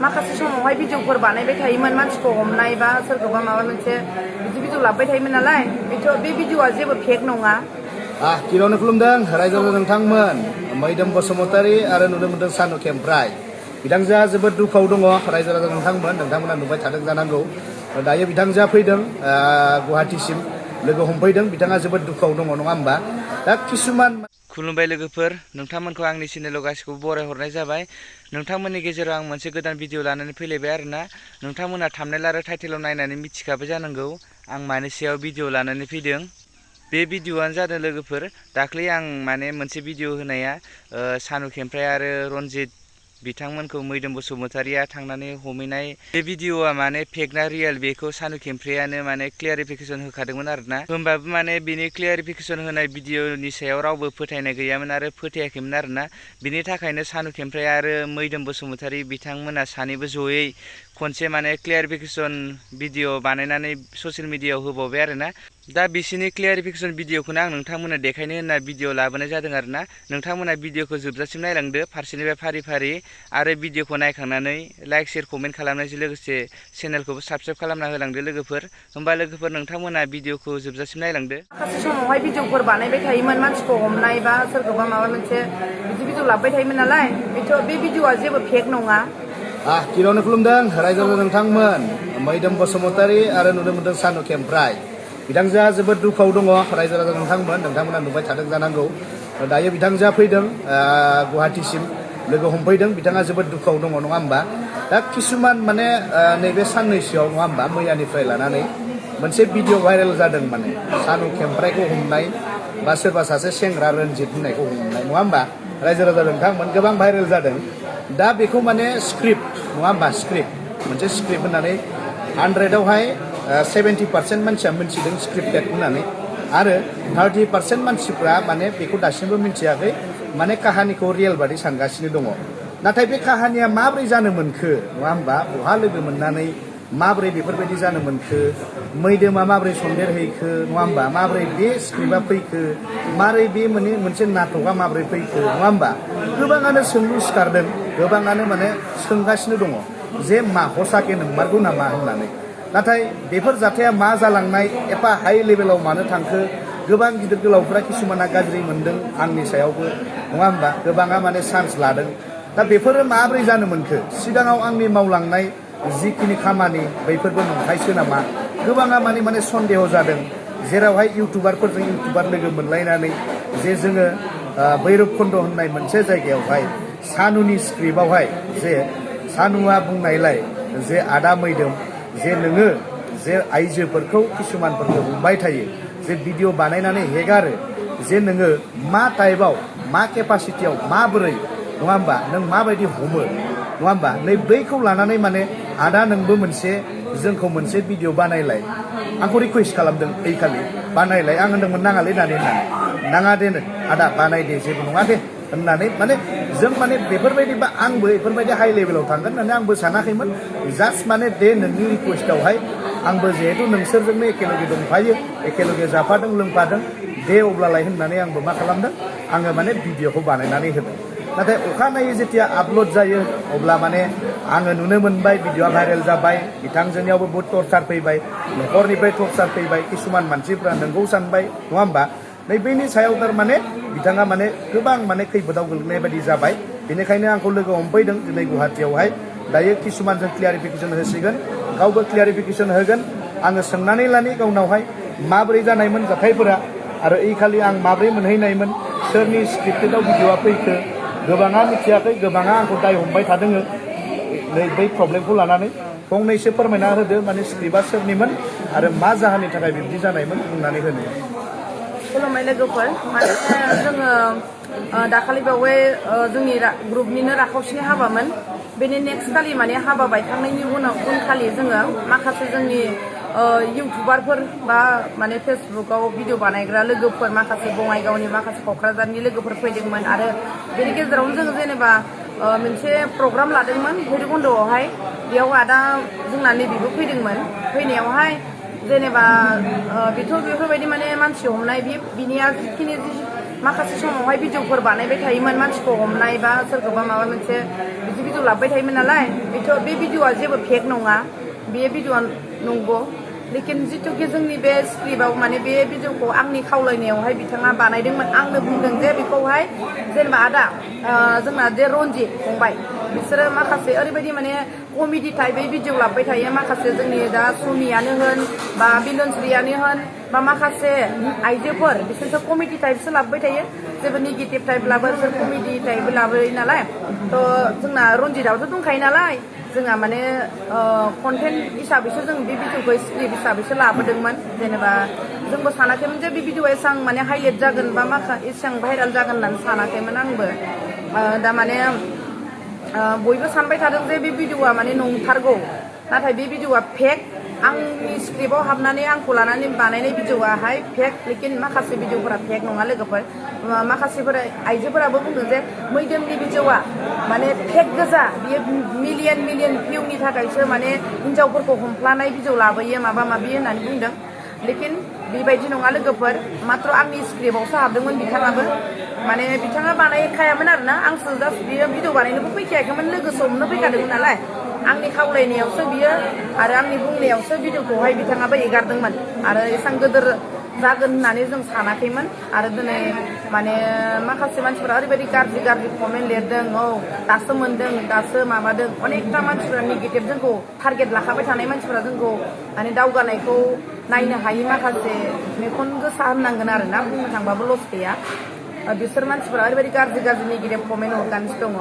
माखासे समावहाय भिडिअफोर बानायबाय थायोमोन मानसिखौ हमनाय बा सोरखौबा माबा मोनसे बिदि भिडिअ लाबोबाय थायोमोन नालाय बे भिडिअआ जेबो फेक नङा। गिबियावनो खुलुमदों रायजो राजा नोंथांमोन मैदोम बसुमतारी आरो नुनो मोनदों सानु खेमफ्राय बिथांजोआ जोबोद दुखुआव दङ रायजो राजा नोंथांमोना नुबाय थादों जानांगौ। दायो बिथांजोआ फैदों गुवाहाटीसिम लोगो हमफैदों बिथाङा जोबोद दुखुआव दङ नङा होमबा। दा किसुमान खुलुमबाय लोगोफोर, नोंथांमोनखौ आंनि चेनेलाव गासिखौबो बरायहरनाय जाबाय। नोंथांमोननि गेजेराव आं मोनसे गोदान भिडिअ लानानै फैलायबाय आरोना। नोंथांमोना थाम्बनेल आरो टाइटेलाव नायनानै मिथिखाबाय जानांगौ आं मानि सायाव भिडिअ लानानै फैदों। बे भिडिअआनो जादों लोगोफोर दाख्लै आं माने मोनसे भिडिअ होनाया सानु खेमफ्राय आरो रनजित बिथांमोनखौ मैदोम बसुमतारीया थांनानै हमहैनाय बे भिडिअआ माने फेक ना रियेल बेखौ सानु खेमफ्रायानो माने क्लियारिफिकेसन होखादोंमोन आरोना। होमबाबो माने बिनि क्लियारिफिकेसन होनाय भिडिअनि सायाव रावबो फोथायनाय गैयामोन आरो फोथायाखैमोन आरोना। बिनि थाखायनो सानु खेमफ्राय आरो मैदोम बसुमतारी बिथांमोना सानैबो जयै खनसे माने क्लियारिफिकेसन भिडिअ बानायनानै ससियेल मिडियायाव होबावबाय आरोना। दा बिसोरनि क्लियारिफिकेसन भिडिअखौनो आं नोंथांमोननो देखायनो होनना भिडिअ लाबोनाय जादों आरोना। नोंथांमोना भिडिअखौ जोबजासिम नायलांदो फारसेनिफ्राय फारि फारि आरो भिडिअखौ नायखांनानै लाइक शेयार कमेन्ट खालामनायजों लोगोसे चेनेलखौबो साबस्क्राइब खालामना होलांदो लोगोफोर। होमबा लोगोफोर नोंथांमोना भिडिअखौ जोबजासिम नायलांदो। माखासे समावहाय भिडिअफोर बानायबाय थायोमोन मानसिखौ हमनाय बा सोरखौबा माबा मोनसे बिदि भिडिअ लाबोबाय थायोमोन नालाय बे भिडिअआ जेबो फेक नङा। गिबियावनो खुलुमदों रायजो राजा नोंथांमोन मैदोम बसुमतारी आरो नुनो मोनदों सानु खेमफ्राय बिथांजोआ जोबोद दुखुआव दङ रायजो राजा नोंथांमोना नुबाय थादों जानांगौ। दायो बिथांजोआ फैदों गुवाहाटीसिम लोगो हमफैदों बिथाङा जोबोद दुखुआव दङ नङा होमबा। दा किसुमान माने नैबे साननैसोआव नङा होमबा मैयानिफ्राय लानानै मोनसे भिडिअ भाइरेल जादों माने सानु खेमफ्रायखौ हमनाय बा सोरबा सासे सेंग्रा रनजित होननायखौ हमनाय नङा होमबा। रायजो राजा नोंथांमोन गोबां भाइरेल जादों। दा बेखौ माने स्क्रिप्ट नङा होमबा मोनसे स्क्रिप्ट होननानै 100आवहाय 70% मानसिया मिथिदों स्क्रिप्टेड होननानै आरो 30% मानसिफ्रा माने बेखौ दासिमबो मिथियाखै माने काहानिखौ रियेल बादि सानगासिनो दङ। नाथाय बे काहानिया माब्रै जानो मोनखो नङा होमबा, बहा लोगो मोननानै माब्रै बेफोरबायदि जानो मोनखो, मैदोमा माब्रै सन्देरहैखो नङा होमबा, माब्रै बे स्क्रिप्टआ फैखो, माब्रै बे मोनसे नाटकआ माब्रै फैखो नङा होमबा। गोबाङानो सोंलु सिखारदों, गोबाङानो माने सोंगासिनो दङ जे मा हसाके नंमारगौ नामा होननानै। नाथाय बेफोर जाथाया मा जालांनाय एफा हाइ लेभेलाव मानो थांखो गोबां गिदिर गोलावफ्रा किसुमाना गाज्रि मोनदों आंनि सायावबो नङा होमबा, गोबाङा माने चान्स लादों। दा बेफोरो माब्रै जानो मोनखो, सिगाङाव आंनि मावलांनाय जिखिनि खामानि बैफोरबो नंखायसो नामा, गोबाङा माने सन्देह जादों। जेरावहाय इउटुबारफोरजों इउटुबार लोगो मोनलायनानै जे जोङो भैरबकुन्द होननाय मोनसे जायगायावहाय सानुनि स्क्रिप्टआवहाय जे सानुआ बुंनायलाय जे आदा मैदोम जे नोङो जे आइजोफोरखौ किसुमानफोरखौ हमबाय थायो, जे भिडिअ बानायनानै हेगारो, जे नोङो मा टाइपआव मा केपासिटियाव माबोरै नङा होमबा नों माबायदि हमो नङा होमबा, नै बैखौ लानानै माने आदा नोंबो जोंखौ मोनसे भिडिअ बानायलाय। आंखौ रिकुवेस्ट खालामदों ओइखालि बानायलाय। आं होनदोंमोन नाङालै होननानै नाङा दे आदा बानायदे जेबो नङा दे होननानै माने जों माने बेफोरबायदिबा आंबो बेफोरबायदि हाइ लेभेलाव थांगोन होननानै आंबो सानाखैमोन। जास्ट माने दे नोंनि रिकुवेस्टआवहाय आंबो जिहेतु नोंसोरजोंनो एखेलगे दंफायो, एखेलगे जाफादों लोंफादों, दे अब्लालाय होननानै आंबो मा खालामदों, आङो माने भिडिअखौ बानायनानै होदों। नाथाय अखानायै जेथिया आपल'ड जायो अब्ला माने आङो नुनो मोनबाय भिडिअआ भाइरेल जाबाय, बिथांजोनियावबो बहुद टर्चार फैबाय, न'खरनिफ्राय टर्चार फैबाय, किसुमान मानसिफ्रा नोंगौ सानबाय नङा होमबा। नैबेनि सायाव थारमाने बिथाङा माने गोबां माने खैफोदाव गोग्लैनाय बायदि जाबाय। बेनिखायनो आंखौ लोगो हमफैदों दिनै गुवाहाटीयावहाय। दायो किसुमानजों क्लियारिफिकेसन होसिगोन, गावबो क्लियारिफिकेसन होगोन। आङो सोंनानै लानि गावनावहाय माबोरै जानायमोन जाथायफोरा आरो ओइखालि आं माबोरै मोनहैनायमोन, सोरनि स्क्रिप्टेडआव भिडिअआ फैखो। गोबाङा मिथियाखै, गोबाङा आंखौ दाय हमबाय थादों नै बै प्रब्लेमखौ लानानै। फंनैसो फोरमायना होदो माने स्क्रिप्टआ सोरनिमोन आरो मा जाहोननि थाखाय बिब्दि जानायमोन बुंनानै होनो। खुलुमबाय लोगोफोर, माने जोङो दाखालि बावै जोंनि ग्रुपनिनो राखावसिनि हाबामोन। बेनि नेक्स्ट खालि माने हाबा बायखांनायनि उनखालि जोङो माखासे जोंनि इउटुबारफोर बा माने फेसबुकाव भिडिअ बानायग्रा लोगोफोर माखासे बङाइगावनि माखासे क'क्राझारनि लोगोफोर फैदोंमोन आरो बेनि गेजेरावनो जोङो जेनेबा मोनसे प्रग्राम लादोंमोन भैरबकुन्दआवहाय। बेयाव आदा जोंना नैबेबो फैदोंमोन। फैनायावहाय जेनेबा बेथ' बेफोरबायदि माने मानसि हमनाय बिनिया जिखिनि माखासे समावहाय भिडिअफोर बानायबाय थायोमोन मानसिखौ हमनाय बा सोरखौबा माबा मोनसे बिदि भिडिअ लाबोबाय थायोमोन नालाय बे भिडिअआ जेबो फेक नङा बे भिडिअआ नंगौ लेकिन जिथुके जोंनि बे स्क्रिप्टआव माने बे भिडिअखौ आंनि खावलायनायावहाय बिथाङा बानायदोंमोन आंनो बुंदों जे बेखौहाय जेनेबा आदा जोंना जे रन्जित फंबाय बिसोरो माखासे ओरैबायदि माने कमेडि टाइपै भिडिअ लाबोबाय थायो माखासे जोंनि दा सुमियानो होन बा बिलनस्रियानो होन बा माखासे आइजोफोर बिसोरसो कमेडि टाइपसो लाबोबाय थायो जेबो नेगेटिभ टाइप लाबो बिसोर कमेडि टाइपबो लाबोयो नालाय थ' जोंना रन्जितआवथ' दंखायो नालाय जोंहा माने कन्टेन्ट हिसाबैसो जों बे भिडिअखौ स्क्रिप्ट हिसाबैसो लाबोदोंमोन जेनेबा जोंबो सानाखैमोन जे बे भिडिअआ एसेबां माने हाइलाइट जागोन बा एसेबां भाइराल जागोन होननानै सानाखैमोन आंबो दा माने बयबो सानबाय थादों जे बे भिडिअआ माने नंथारगौ नाथाय बे भिडिअआ फेक आंनि स्क्रिप्टआव हाबनानै आंखौ लानानै बानायनाय भिडिअआहाय फेक लेकिन माखासे भिडिअफोरा फेक नङा लोगोफोर माखासेफोरा आइजोफोराबो बुंदों जे मैदोमनि भिडिअआ माने फेक गोजा बियो मिलियन भिउनि थाखायसो माने हिन्जावफोरखौ हमफ्लानाय भिडिअ लाबोयो माबा माबि होननानै बुंदों लेकिन बेबायदि नङा लोगोफोर मात्र आंनि स्क्रिप्टआवसो हाबदोंमोन बिथाङाबो माने बिथाङा बानायखायामोन आरोना आंसो जास्ट बियो भिडिअ बानायनोबो फैखायाखैमोन लोगोसो हमनो फैखादोंमोन नालाय आंनि खावलायनायावसो बियो आरो आंनि बुंनायावसो भिडिअखौहाय बिथाङाबो एगारदोंमोन आरो एसेबां गोदोर जागोन होननानै जों सानाखैमोन आरो दिनै माने माखासे मानसिफोरा ओरैबायदि गाज्रि कमेन्ट लिरदों औ दासो मोनदों दासो माबादों अनेकथा मानसिफोरा नेगेटिभ जोंखौ टारगेट लाखाबाय थानाय मानसिफोरा जोंखौ माने दावगानायखौ नायनो हायि माखासे मेगन गोसा होननांगोन आरोना बुंनो थांबाबो लस गैया बिसोर मानसिफोरा ओरैबायदि गाज्रि नेगेटिभ कमेन्ट हरगासिनो दङ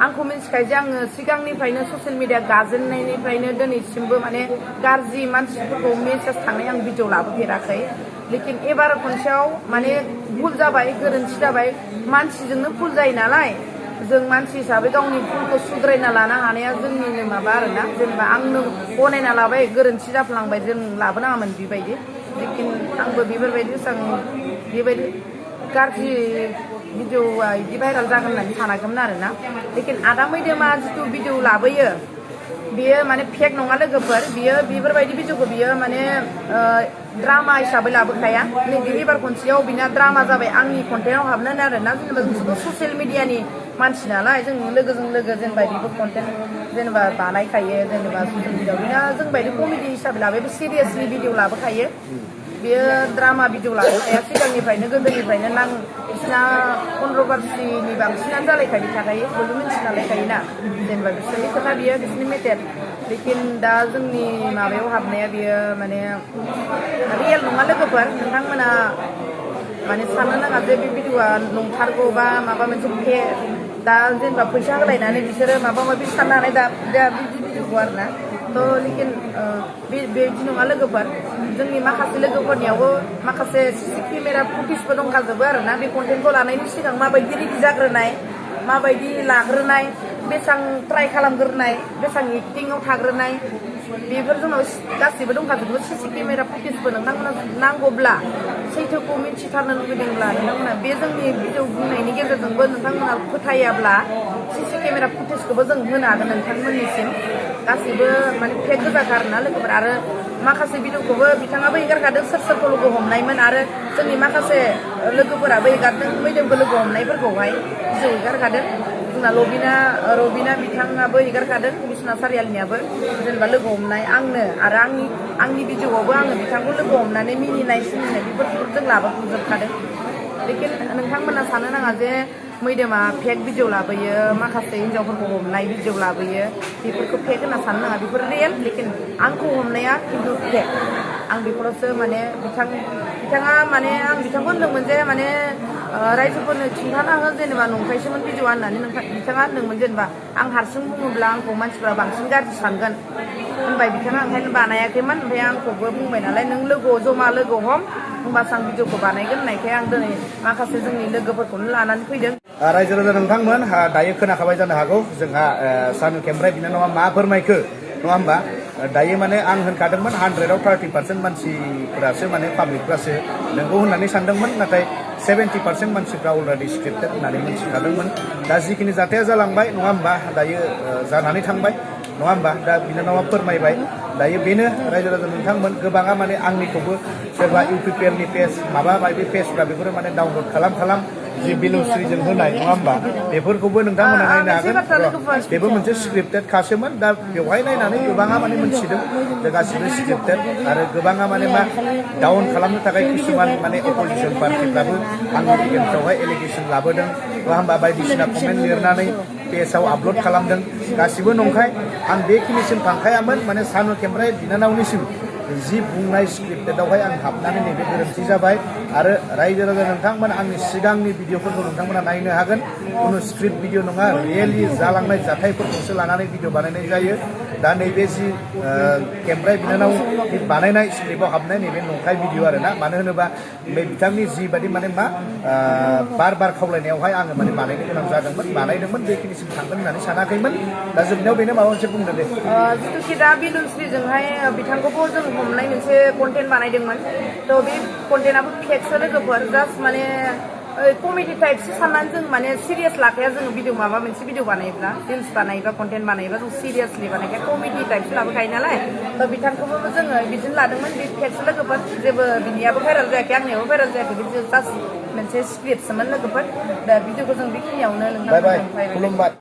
आंखौ मिथिखायो जे आङो सिगांनिफ्रायनो ससियेल मिडिया गाजेननायनिफ्रायनो दिनैसिमबो माने गाज्रि मानसिफोरखौ मेसेज थांनाय आं भिडिअ लाबोफेराखै लेकिन एबार खनसेयाव माने भुल जाबाय गोरोन्थि जाबाय मानसिजोंनो भुल जायो नालाय जों मानसि हिसाबै गावनि भुलखौ सुद्रायना लानो हानाया जोंनिनो माबा आरोना जेनेबा आंनो गनायना लाबाय गोरोन्थि जाफ्लांबाय जों लाबोनाङामोन बेबायदि लेकिन आंबो बेफोरबायदि बेबायदि गाज्रि भिडिअआ बिदि भाइराल जागोन होननानै सानाखैमोन आरोना लेकिन आदा मैदोमा जिथु भिडिअ लाबोयो बियो माने फेक नङा लोगोफोर बियो बेफोरबायदि भिडिअखौ बियो माने ड्रामा हिसाबै लाबोखाया नैबे एबार खनसेयाव बिना ड्रामा जाबाय आंनि कन्टेन्टआव हाबनानै आरोना जेनेबा जोंथ' ससियेल मिडियानि मानसि नालाय जों लोगोजों लोगो जेनेबा बेबो कन्टेन्ट जेनेबा बानायखायो जेनेबा ससियेल मिडियाआव बिना जोंबायदि कमेडि हिसाबै लाबाय बे सिरियासलि भिडिअ लाबोखायो बेयो ड्रामा भिडिअ लाबोखाया सिगांनिफ्रायनो गोदोनिफ्रायनो बिसिना कन्ट्रभार्सिनि बांसिनानो जालायखायो थाखायो बयबो मिथिनालायखायो ना जेनेबा बिसोरनि खोथा बियो बिसोरनि मेटेर लेकिन दा जोंनि माबायाव हाबनाया बियो माने रियेल नङा लोगोफोर नोंथांमोना माने साननो नाङा जे बे भिडिअआ नंथारगौ बा माबा मोनसे फेक दा जेनेबा फैसा होलायनानै बिसोरो माबा माबि साननो हानाय दा बिदि भिडिअखौ आरोना थ' लेकिन बेबायदि नङा लोगोफोर जोंनि माखासे लोगोफोरनियावबो माखासे सिसि केमेरा फुटेजबो दंखाजोबो आरोना बे कन्टेन्टखौ लानायनि सिगां माबायदि रेडि जाग्रोनाय माबायदि लाग्रोनाय बेसेबां ट्राइ खालामग्रोनाय बेसेबां एक्टिंआव थाग्रोनाय बेफोर जोंनाव गासैबो दंखाजोबो सिसि केमेरा फुटेजबो नोंथांमोना नांगौब्ला सैथोखौ मिथिथारनो लुबैदोंब्ला नोंथांमोना बे जोंनि भिडिअ बुंनायनि गेजेरजोंबो नोंथांमोना फोथायाब्ला सिसि केमेरा फुटेजखौबो जों होनो हागोन नोंथांमोननिसिम गासैबो माने फेक गोजाखा आरोना लोगोफोर आरो माखासे भिडिअखौबो बिथाङाबो एगारखादों सोरखौ लोगो हमनायमोन आरो जोंनि माखासे लोगोफोराबो एगारदों मैदोमखौ लोगो हमनायफोरखौहाय भिडिअ एगारखादों जोंना रबिना बिथाङाबो एगारखादों बिसना सारियालिनियाबो जेनेबा लोगो हमनाय आंनो आरो आंनि भिडिअआवबो आङो बिथांखौ लोगो हमनानै मिनिनाय सिनिनाय बेफोरखौ जों लाबोजोबखादों लेकिन नोंथांमोना साननो नाङा जे मैदोमा फेक भिडिअ लाबोयो माखासे हिन्जावफोरखौ हमनाय भिडिअ लाबोयो बेफोरखौ फेक होनना साननो नाङा बेफोर रियेल लेकिन आंखौ हमनाया खिन्थु फेक आं बेखौल'सो माने बिथाङा माने आं बिथांखौ होनदोंमोन जे माने रायजोफोरनो खिन्थाना हो जेनेबा नंखायसोमोन भिडिअआ होननानै बिथाङा होनदोंमोन जेनेबा आं हारसिं बुङोब्ला आंखौ मानसिफ्रा बांसिन गाज्रि सानगोन होनबाय बिथाङा ओंखायनो बानायाखैमोन ओमफ्राय आंखौबो बुंबाय नालाय नों जमा लोगो हम होमबासो आं भिडिअखौ बानायगोन होननायखाय आं दिनै माखासे जोंनि लोगोफोरखौनो लानानै फैदों रायजो राजा नोंथांमोन दायो खोनाखाबाय जानो हागौ जोंहा सानु खेमफ्राय बिनानावा मा फोरमायखो नङा होमबा दायो माने आं होनखादोंमोन 100आव 30% मानसिफोरासो माने पाब्लिकफ्रासो नोंगौ होननानै सानदोंमोन नाथाय 70% मानसिफ्रा अलरेडि स्क्रिप्टेड होननानै मिथिखादोंमोन दा जिखिनि जाथाया जालांबाय नङा होमबा दायो जानानै थांबाय नङा होमबा दा बिनानावा फोरमायबाय दायो बेनो रायजो राजा नोंथांमोन गोबाङा माने आंनिखौबो सोरबा इउपिपिएलनि पेज माबा माबि पेजफ्रा बेफोरो माने डाउनलड खालाम जि बिलुश्रीजों होनाय नङा होमबा बेफोरखौबो नोंथांमोना नायनो हागोन बेबो मोनसे स्क्रिप्टेड खासोमोन दा बेवहाय नायनानै गोबाङा माने मोनथिदों जे गासिबो स्क्रिप्टेड आरो गोबाङा माने मा डाउन खालामनो थाखाय किसुमान माने अपोजिसन पार्टिफ्राबो आंनि एगेन्स्टआवहाय एलिगेसन लाबोदों नङा होमबा बायदिसिना कमेन्ट लिरनानै पेजाव आपल'ड खालामदों गासिबो नंखाय आं बेखिनिसिम थांखायामोन माने सानु खेमफ्राय बिनानावनिसिम जि बुंनाय स्क्रिप्टेडआवहाय आं हाबनानै नैबे गोरोन्थि जाबाय आरो रायजो राजा नोंथांमोन आंनि सिगांनि भिडिअफोरखौ नोंथांमोना नायनो हागोन खुनु स्क्रिप्ट भिडिअ नङा रियेलि जालांनाय जाथायफोरखौसो लानानै भिडिअ बानायनाय जायो दा नैबे जि खेमफ्राय बिनानाव बानायनाय स्क्रिप्टआव हाबनाय नैबे नंखाय भिडिअ आरोना मानो होनोबा बे बिथांनि जिबादि माने मा बार खावलायनायावहाय आङो माने बानायनो गोनां जादोंमोन बानायदोंमोन बेखिनिसिम थांगोन होननानै सानाखैमोन दा जोबनायाव बेनो माबा मोनसे बुंदो दे जिथुखि दा बिलुश्रीजोंहाय बिथांखौबो जों हमनाय मोनसे कन्टेन्ट बानायदोंमोन थ' बे कन्टेन्टआबो फेकसो लोगोफोर जास्ट माने कमेडि टाइपसो साननानै जों माने सिरियास लाखाया जोङो भिडिअ माबा मोनसे भिडिअ बानायोब्ला रिल्स बानायोबा कन्टेन्ट बानायोबा जों सिरियासलि बानायखाया कमेडि टाइपसो लाबोखायो नालाय थ' बिथांखौबो जोङो बिदिनो लादोंमोन बे फेकसो लोगोफोर जेबो बिनियाबो भाइरेल जायाखै आंनियाबो भाइरेल जायाखै बिदि जास्ट मोनसे स्क्रिप्टसोमोन लोगोफोर दा भिडिअखौ जों बेखिनियावनो बाय बाय खुलुमबाय